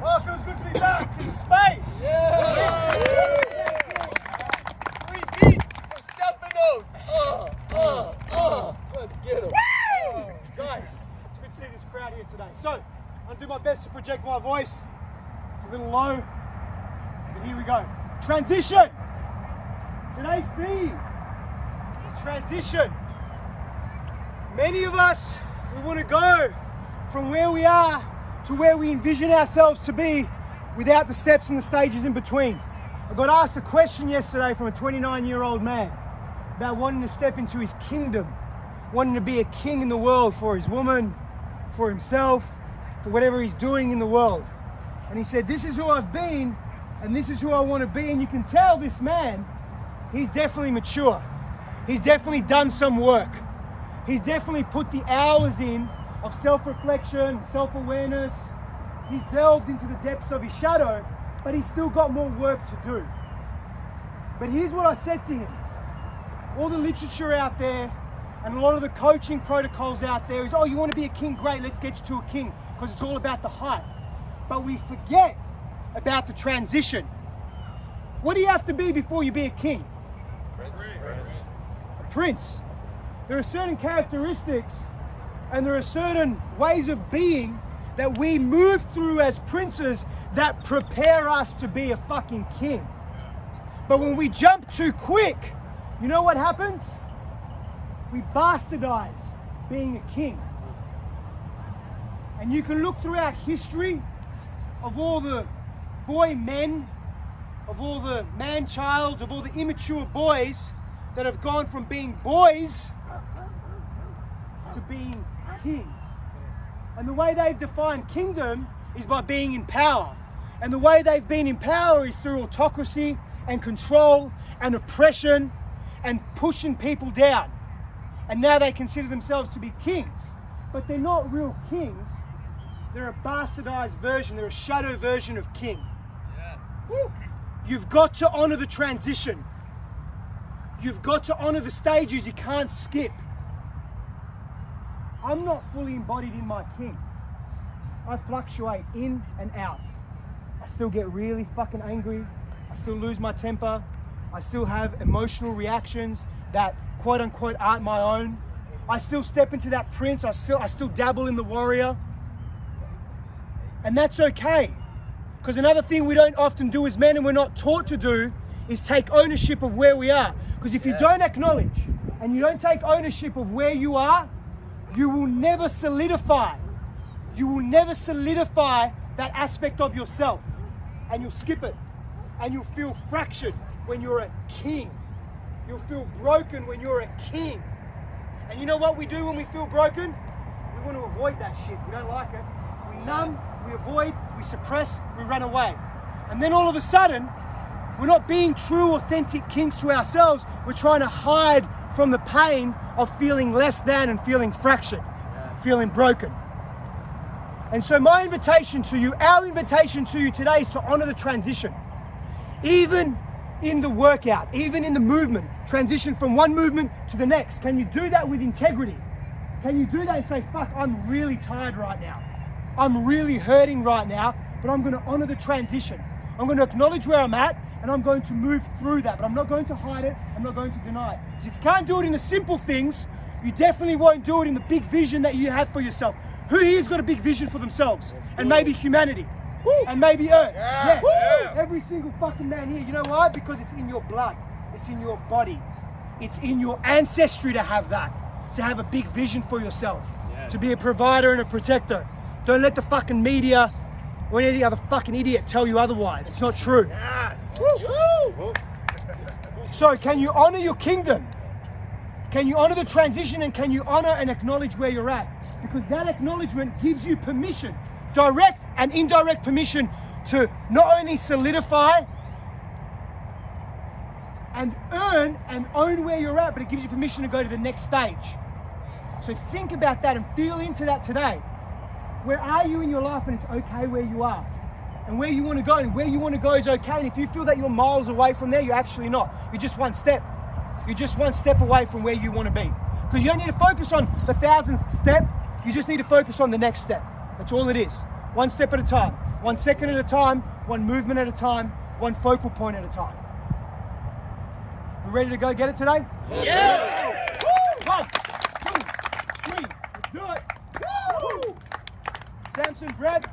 Oh, it feels good to be back in space. Yeah. 3 beats for Stephanos. Let's get him. Guys, it's good to see this crowd here today. So, I'm going to do my best to project my voice. It's a little low, but here we go. Transition. Today's theme is transition. Many of us, we want to go from where we are to where we envision ourselves to be without the steps and the stages in between. I got asked a question yesterday from a 29-year-old man about wanting to step into his kingdom, wanting to be a king in the world for his woman, for himself, for whatever he's doing in the world. And he said, this is who I've been and this is who I want to be. And you can tell this man, he's definitely mature. He's definitely done some work. He's definitely put the hours in of self-reflection, self-awareness. He's delved into the depths of his shadow, but he's still got more work to do. But here's what I said to him. All the literature out there and a lot of the coaching protocols out there is, oh, you want to be a king? Great, let's get you to a king, because it's all about the hype. But we forget about the transition. What do you have to be before you be a king? A prince. There are certain characteristics and there are certain ways of being that we move through as princes that prepare us to be a fucking king. But when we jump too quick, you know what happens? We bastardize being a king. And you can look throughout history of all the boy men, of all the man-childs, of all the immature boys that have gone from being boys to being kings. And the way they've defined kingdom is by being in power. And the way they've been in power is through autocracy and control and oppression and pushing people down. And now they consider themselves to be kings. But they're not real kings. They're a bastardized version. They're a shadow version of king. Yes. Woo. You've got to honor the transition. You've got to honor the stages you can't skip. I'm not fully embodied in my king. I fluctuate in and out. I still get really fucking angry. I still lose my temper. I still have emotional reactions that quote unquote aren't my own. I still step into that prince. I still dabble in the warrior. And that's okay. Because another thing we don't often do as men, and we're not taught to do, is take ownership of where we are. Because if you don't acknowledge and you don't take ownership of where you are, you will never solidify. You will never solidify that aspect of yourself. And you'll skip it. And you'll feel fractured when you're a king. You'll feel broken when you're a king. And you know what we do when we feel broken? We want to avoid that shit. We don't like it. We numb, we avoid, we suppress, we run away. And then all of a sudden, we're not being true, authentic kings to ourselves. We're trying to hide from the pain of feeling less than and feeling fractured, feeling broken. And so my invitation to you, our invitation to you today is to honor the transition. Even in the workout, even in the movement, transition from one movement to the next. Can you do that with integrity? Can you do that and say, fuck, I'm really tired right now. I'm really hurting right now, but I'm going to honor the transition. I'm going to acknowledge where I'm at, and I'm going to move through that, but I'm not going to hide it. I'm not going to deny it. Because if you can't do it in the simple things, you definitely won't do it in the big vision that you have for yourself. Who here's got a big vision for themselves? And maybe humanity. Woo. And maybe Earth. Yeah. Every single fucking man here. You know why? Because it's in your blood. It's in your body. It's in your ancestry to have that. To have a big vision for yourself. Yes. To be a provider and a protector. Don't let the fucking media or any other fucking idiot tell you otherwise. It's not true. Yes. Woo. So can you honor your kingdom? Can you honor the transition, and can you honor and acknowledge where you're at? Because that acknowledgement gives you permission, direct and indirect permission, to not only solidify and earn and own where you're at, but it gives you permission to go to the next stage. So think about that and feel into that today. Where are you in your life, and it's okay where you are? And where you want to go, and where you want to go is okay. And if you feel that you're miles away from there, you're actually not. You're just one step. You're just one step away from where you want to be. Because you don't need to focus on the 1,000th step. You just need to focus on the next step. That's all it is. One step at a time. 1 second at a time, one movement at a time, one focal point at a time. We ready to go get it today? Yeah! 1, 2, 3, let's do it! Woo! Samson, Brad,